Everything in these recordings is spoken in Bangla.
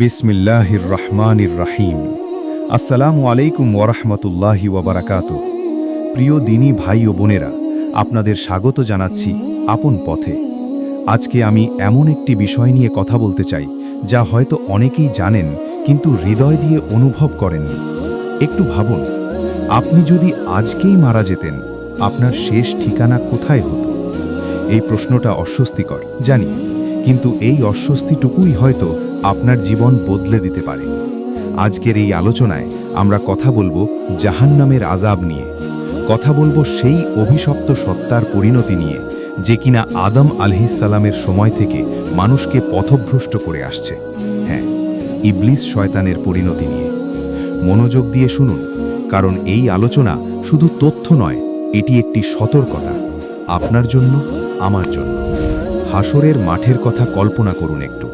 বিসমিল্লাহির রহমানির রহিম। আসসালামু আলাইকুম ওরহমতুল্লাহি ওবরাকাতু। প্রিয় দিনী ভাই ও বোনেরা, আপনাদের স্বাগত জানাচ্ছি আপন পথে। আজকে আমি এমন একটি বিষয় নিয়ে কথা বলতে চাই যা হয়তো অনেকেই জানেন কিন্তু হৃদয় দিয়ে অনুভব করেননি। একটু ভাবুন, আপনি যদি আজকেই মারা যেতেন, আপনার শেষ ঠিকানা কোথায় হতো? এই প্রশ্নটা অস্বস্তিকর জানি, কিন্তু এই অস্বস্তিটুকুই হয়তো আপনার জীবন বদলে দিতে পারে। আজকের এই আলোচনায় আমরা কথা বলবো জাহান্নামের আযাব নিয়ে, কথা বলবো সেই অভিশপ্ত সত্তার পরিণতি নিয়ে যে কিনা আদম আলাইহিসসালামের সময় থেকে মানুষকে পথভ্রষ্ট করে আসছে। হ্যাঁ, ইবলিস শয়তানের পরিণতি নিয়ে। মনোযোগ দিয়ে শুনুন, কারণ এই আলোচনা শুধু তথ্য নয়, এটি একটি সতর্কতা, আপনার জন্য, আমার জন্য। হাসরের মাঠের কথা কল্পনা করুন একটু।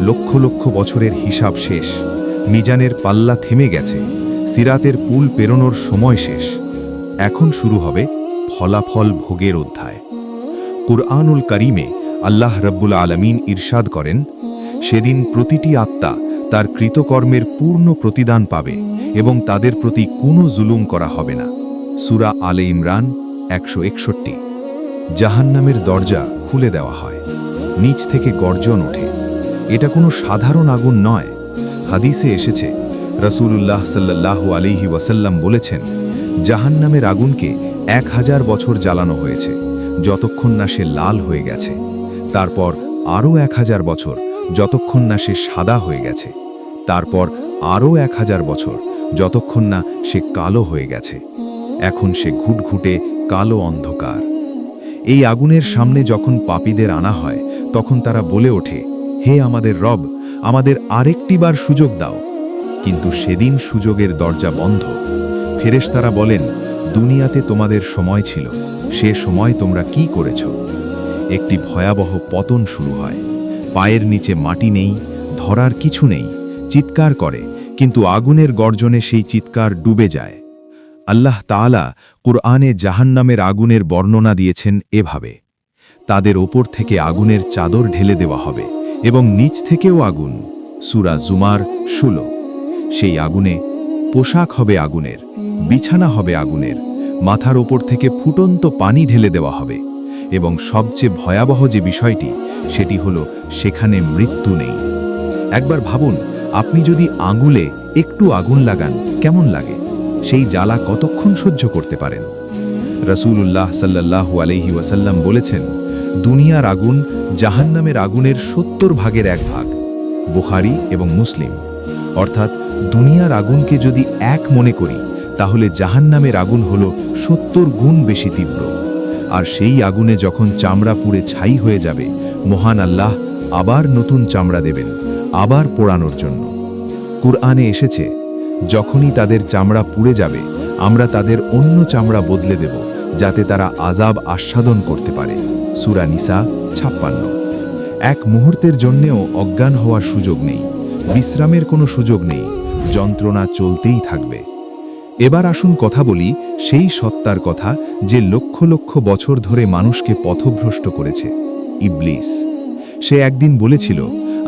লক্ষ লক্ষ বছরের হিসাব শেষ, মিজানের পাল্লা থেমে গেছে, সিরাতের পুল পেরোনোর সময় শেষ। এখন শুরু হবে ফলাফল ভোগের অধ্যায়। কুরআনুল কারীমে আল্লাহ রাব্বুল আলামিন ইরশাদ করেন, সেদিন প্রতিটি আত্মা তার কৃতকর্মের পূর্ণ প্রতিদান পাবে এবং তাদের প্রতি কোনো জুলুম করা হবে না। সূরা আলে ইমরান 161। জাহান্নামের দরজা খুলে দেওয়া হয়, নিচ থেকে গর্জন ওঠে। এটা কোনো সাধারণ আগুন নয়। হাদিসে এসেছে, রাসূলুল্লাহ সাল্লাল্লাহু আলাইহি ওয়াসাল্লাম বলেছেন, জাহান্নামের আগুনকে 1000 বছর জ্বালানো হয়েছে, যতক্ষণ না সে লাল হয়ে গেছে। তারপর আরও 1000 বছর, যতক্ষণ না সে সাদা হয়ে গেছে। তারপর আরও 1000 বছর, যতক্ষণ না সে কালো হয়ে গেছে। এখন সে ঘুটঘুটে কালো অন্ধকার। এই আগুনের সামনে যখন পাপীদের আনা হয়, তখন তারা বলে ওঠে, হে আমাদের রব, আমাদের আরেকটিবার সুযোগ দাও। কিন্তু সেদিন সুযোগের দরজা বন্ধ। ফেরেশতারা বলেন, দুনিয়াতে তোমাদের সময় ছিল, সে সময় তোমরা কি করেছ? একটি ভয়াবহ পতন শুরু হয়। পায়ের নিচে মাটি নেই, ধরার কিছু নেই। চিৎকার করে, কিন্তু আগুনের গর্জনে সেই চিৎকার ডুবে যায়। আল্লাহ তাআলা কুরআনে জাহান্নামের আগুনের বর্ণনা দিয়েছেন এভাবে, তাদের ওপর থেকে আগুনের চাদর ঢেলে দেওয়া হবে এবং নিচ থেকেও আগুন। সূরা জুমার 16। সেই আগুনে পোশাক হবে আগুনের, বিছানা হবে আগুনের, মাথার ওপর থেকে ফুটন্ত পানি ঢেলে দেওয়া হবে। এবং সবচেয়ে ভয়াবহ যে বিষয়টি, সেটি হলো সেখানে মৃত্যু নেই। একবার ভাবুন, আপনি যদি আঙুলে একটু আগুন লাগান, কেমন লাগে? সেই জ্বালা কতক্ষণ সহ্য করতে পারেন? রাসূলুল্লাহ সাল্লাল্লাহু আলাইহি ওয়াসাল্লাম বলেছেন, দুনিয়ার আগুন জাহান্নামের আগুনের 70 ভাগের 1 ভাগ। বুখারী এবং মুসলিম। অর্থাৎ দুনিয়ার আগুনকে যদি এক মনে করি, তাহলে জাহান্নামের আগুন হলো 70 গুণ বেশি তীব্র। আর সেই আগুনে যখন চামড়া পুড়ে ছাই হয়ে যাবে, মহান আল্লাহ আবার নতুন চামড়া দেবেন, আবার পোড়ানোর জন্য। কুরআনে এসেছে, যখনই তাদের চামড়া পুড়ে যাবে, আমরা তাদের অন্য চামড়া বদলে দেব, যাতে তারা আযাব আস্বাদন করতে পারে। সূরা নিসা 56। এক মুহূর্তের জন্যেও অজ্ঞান হওয়ার সুযোগ নেই, বিশ্রামের কোনো সুযোগ নেই, যন্ত্রণা চলতেই থাকবে। এবার আসুন কথা বলি সেই সত্তার কথা যে লক্ষ লক্ষ বছর ধরে মানুষকে পথভ্রষ্ট করেছে, ইবলিস। সে একদিন বলেছিল,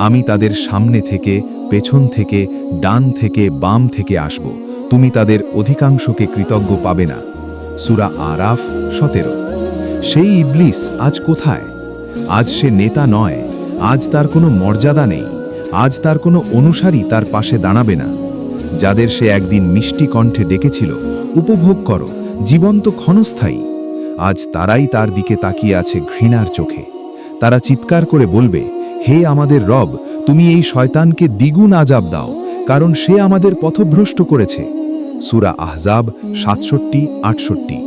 আমি তাদের সামনে থেকে, পেছন থেকে, ডান থেকে, বাম থেকে আসব, তুমি তাদের অধিকাংশকে কৃতজ্ঞ পাবে না। সূরা আরাফ 17। সেই ইবলিস আজ কোথায়? আজ সে নেতা নয়, আজ তার কোনো মর্যাদা নেই, আজ তার কোনো অনুসারী তার পাশে দাঁড়াবে না। যাদের সে একদিন মিষ্টি কণ্ঠে ডেকেছিল, উপভোগ করো, জীবন্ত ক্ষণস্থায়ী, আজ তারাই তার দিকে তাকিয়ে আছে ঘৃণার চোখে। তারা চিৎকার করে বলবে, হে আমাদের রব, তুমি এই শয়তানকে দ্বিগুণ আযাব দাও, কারণ সে আমাদের পথভ্রষ্ট করেছে। সূরা আহজাব 67-68।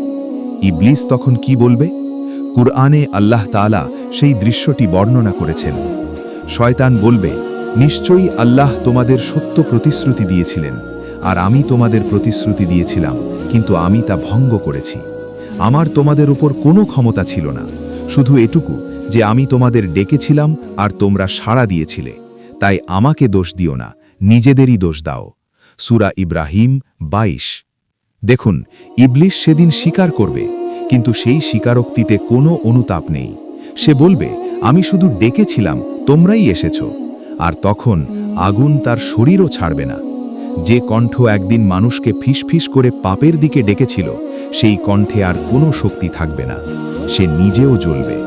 ইবলিস তখন কি বলবে? কুরআনে আল্লাহ তাআলা সেই দৃশ্যটি বর্ণনা করেছেন। শয়তান বলবে, নিশ্চয়ই আল্লাহ তোমাদের সত্য প্রতিশ্রুতি দিয়েছিলেন, আর আমি তোমাদের প্রতিশ্রুতি দিয়েছিলাম, কিন্তু আমি তা ভঙ্গ করেছি। আমার তোমাদের উপর কোনো ক্ষমতা ছিল না, শুধু এটুকু যে আমি তোমাদের ডেকেছিলাম আর তোমরা সাড়া দিয়েছিলে। তাই আমাকে দোষ দিও না, নিজেদেরই দোষ দাও। সূরা ইব্রাহিম 22। দেখুন, ইবলিস সেদিন স্বীকার করবে, কিন্তু সেই স্বীকারোক্তিতে কোনো অনুতাপ নেই। সে বলবে, আমি শুধু ডেকেছিলাম, তোমরাই এসেছ। আর তখন আগুন তার শরীরও ছাড়বে না। যে কণ্ঠ একদিন মানুষকে ফিসফিস করে পাপের দিকে ডেকেছিল, সেই কণ্ঠে আর কোনো শক্তি থাকবে না। সে নিজেও জ্বলবে,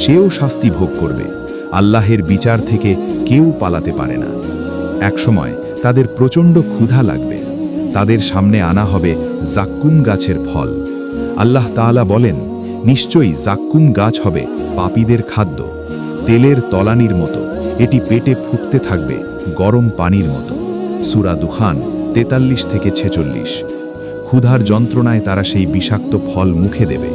সেও শাস্তি ভোগ করবে। আল্লাহের বিচার থেকে কেউ পালাতে পারে না। একসময় তাদের প্রচণ্ড ক্ষুধা লাগবে। তাদের সামনে আনা হবে জাক্কুম গাছের ফল। আল্লাহ তাআলা বলেন, নিশ্চয়ই জাক্কুম গাছ হবে পাপীদের খাদ্য। তেলের তলানির মতো এটি পেটে ফুটতে থাকবে গরম পানির মতো। সূরা দুখান 43-46। ক্ষুধার যন্ত্রণায় তারা সেই বিষাক্ত ফল মুখে দেবে।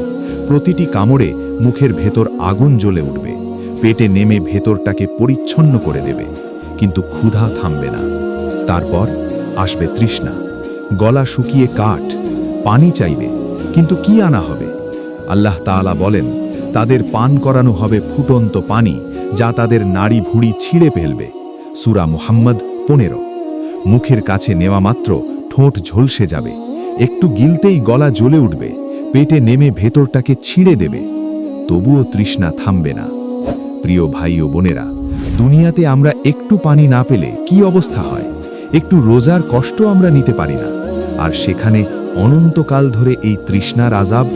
প্রতিটি কামড়ে মুখের ভেতর আগুন জ্বলে উঠবে, পেটে নেমে ভেতরটাকে পরিচ্ছন্ন করে দেবে। কিন্তু ক্ষুধা থামবে না। তারপর আসবে তৃষ্ণা, গলা শুকিয়ে কাঠ, পানি চাইবে। কিন্তু কি আনা হবে? আল্লাহ তাআলা বলেন, তাদের পান করানো হবে ফুটন্ত পানি, যা তাদের নাড়ি ভুঁড়ি ছিঁড়ে ফেলবে। সূরা মুহাম্মদ 15। মুখের কাছে নেওয়া মাত্র ঠোঁট ঝলসে যাবে, একটু গিলতেই গলা জ্বলে উঠবে, পেটে নেমে ভেতরটাকে ছিঁড়ে দেবে। তবুও তৃষ্ণা থামবে না। প্রিয় ভাই ও বোনেরা, দুনিয়াতে আমরা একটু পানি না পেলে কি অবস্থা হয়? একটু রোজার কষ্ট আমরা নিতে পারি না, আর সেখানে অনন্তকাল ধরে এই তৃষ্ণার আযাব।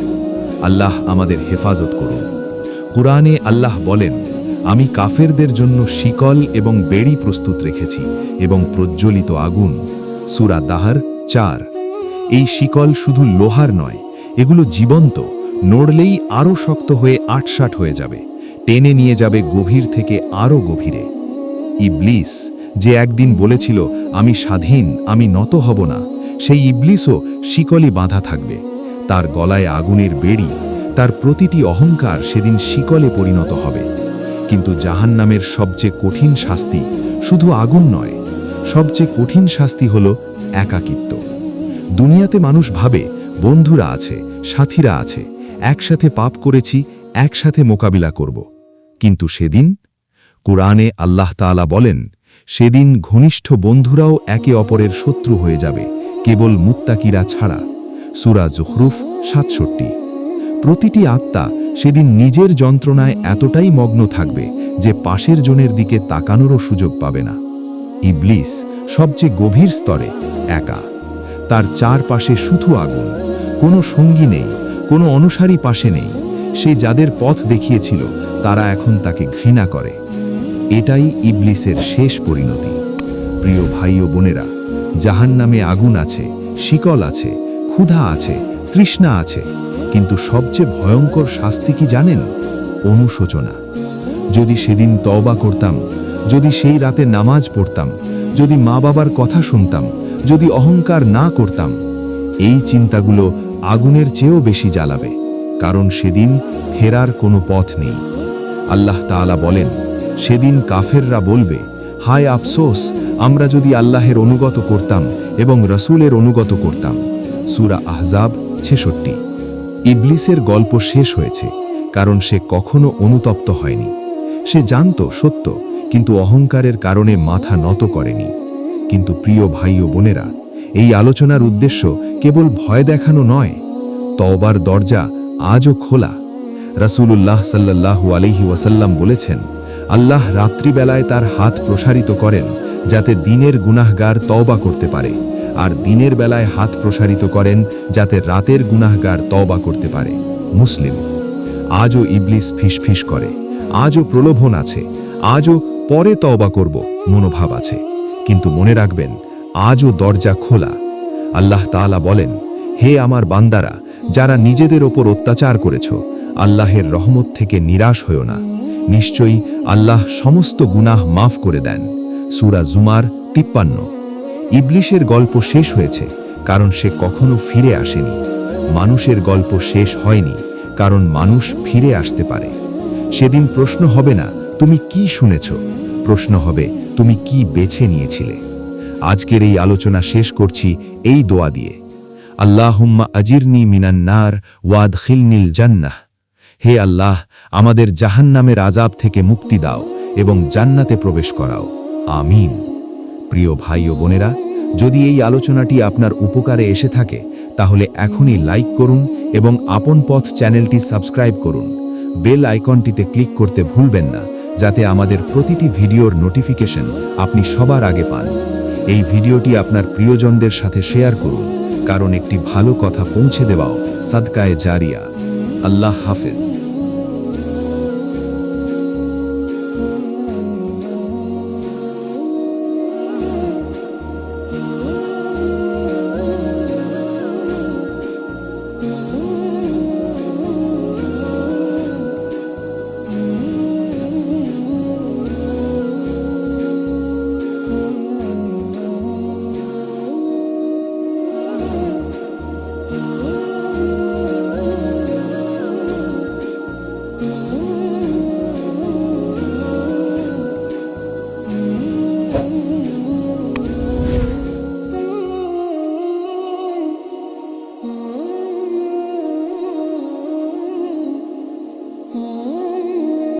আল্লাহ আমাদের হেফাজত করুন। কুরআনে আল্লাহ বলেন, আমি কাফেরদের জন্য শিকল এবং বেড়ি প্রস্তুত রেখেছি এবং প্রজ্বলিত আগুন। সূরা দাহর 4। এই শিকল শুধু লোহার নয়, এগুলো জীবন্ত। নড়লেই আরও শক্ত হয়ে আটসাট হয়ে যাবে, টেনে নিয়ে যাবে গভীর থেকে আরও গভীরে। ইবলিস, যে একদিন বলেছিল আমি স্বাধীন, আমি নত হব না, সেই ইবলিসও শিকলি বাঁধা থাকবে। তার গলায় আগুনের বেড়ি, তার প্রতিটি অহংকার সেদিন শিকলে পরিণত হবে। কিন্তু জাহান্নামের সবচেয়ে কঠিন শাস্তি শুধু আগুন নয়, সবচেয়ে কঠিন শাস্তি হলো একাকিত্ব। দুনিয়াতে মানুষ ভাবে বন্ধুরা আছে, সাথীরা আছে, একসাথে পাপ করেছি, একসাথে মোকাবিলা করব। কিন্তু সেদিন কুরআনে আল্লাহ তাআলা বলেন, সেদিন ঘনিষ্ঠ বন্ধুরাও একে অপরের শত্রু হয়ে যাবে, কেবল মুত্তাকিরা ছাড়া। সূরা যুখরুফ 67। প্রতিটি আত্মা সেদিন নিজের যন্ত্রণায় এতটাই মগ্ন থাকবে যে পাশের জনের দিকে তাকানোরও সুযোগ পাবে না। ইবলিস সবচেয়ে গভীর স্তরে একা, তার চারপাশে শুধু আগুন, কোনো সঙ্গী নেই, কোনো অনুসারী পাশে নেই। সে যাদের পথ দেখিয়েছিল তারা এখন তাকে ঘৃণা করে। এটাই ইবলিসের শেষ পরিণতি। প্রিয় ভাই ও বোনেরা, জাহান্নামে আগুন আছে, শিকল আছে, ক্ষুধা আছে, তৃষ্ণা আছে, কিন্তু সবচেয়ে ভয়ঙ্কর শাস্তি কি জানেন? অনুশোচনা। যদি সেদিন তওবা করতাম, যদি সেই রাতে নামাজ পড়তাম, যদি মা বাবার কথা শুনতাম, যদি অহংকার না করতাম। এই চিন্তাগুলো আগুনের চেয়েও বেশি জ্বালাবে, কারণ সেদিন ফেরার কোনো পথ নেই। আল্লাহ তাআলা বলেন, সেদিন কাফেররা বলবে, হায় আফসোস, আমরা যদি আল্লাহের অনুগত করতাম এবং রাসূলের অনুগত করতাম। সূরা আহজাব 66। ইবলিসের গল্প শেষ হয়েছে, কারণ সে কখনো অনুতপ্ত হয়নি। সে জানত সত্য, কিন্তু অহংকারের কারণে মাথা নত করেনি। কিন্তু প্রিয় ভাই ও বোনেরা, এই আলোচনার উদ্দেশ্য কেবল ভয় দেখানো নয়। তওবার দরজা আজও খোলা। রাসূলুল্লাহ সাল্লাল্লাহু আলাইহি ওয়াসাল্লাম বলেছেন, আল্লাহ রাত্রিবেলায় তার হাত প্রসারিত করেন যাতে দিনের গুনাহগার তওবা করতে পারে, আর দিনের বেলায় হাত প্রসারিত করেন যাতে রাতের গুনাহগার তওবা করতে পারে। মুসলিম। আজও ইবলিস ফিসফিস করে, আজও প্রলোভন আছে, আজও পরে তওবা করব মনোভাব আছে। কিন্তু মনে রাখবেন, আজও দরজা খোলা। আল্লাহ তাআলা বলেন, হে আমার বান্দারা, যারা নিজেদের ওপর অত্যাচার করেছ, আল্লাহের রহমত থেকে নিরাশ হও না। নিশ্চয়ই আল্লাহ সমস্ত গুনাহ মাফ করে দেন। সূরা জুমার 53। ইবলিসের গল্প শেষ হয়েছে, কারণ সে কখনো ফিরে আসেনি। মানুষের গল্প শেষ হয়নি, কারণ মানুষ ফিরে আসতে পারে। সেদিন প্রশ্ন হবে না তুমি কি শুনেছ, প্রশ্ন হবে তুমি কি বেছে নিয়েছিলে। আজকের এই আলোচনা শেষ করছি এই দোয়া দিয়ে, আল্লাহুম্মা আজিরনি মিনান নার ওয়াদখিলনিল জান্নাহ। হে আল্লাহ, আমাদের জাহান্নামের আযাব থেকে মুক্তি দাও এবং জান্নাতে প্রবেশ করাও। আমিন। প্রিয় ভাই ও বোনেরা, যদি এই আলোচনাটি আপনার উপকারে এসে থাকে, তাহলে এখনই লাইক করুন এবং আপন পথ চ্যানেলটি সাবস্ক্রাইব করুন। বেল আইকনটিতে ক্লিক করতে ভুলবেন না, যাতে আমাদের প্রতিটি ভিডিওর নোটিফিকেশন আপনি সবার আগে পান। এই ভিডিওটি আপনার প্রিয়জনদের সাথে শেয়ার করুন, কারণ একটি ভালো কথা পৌঁছে দেওয়াও সাদকায়ে জারিয়া। আল্লাহ হাফেজ।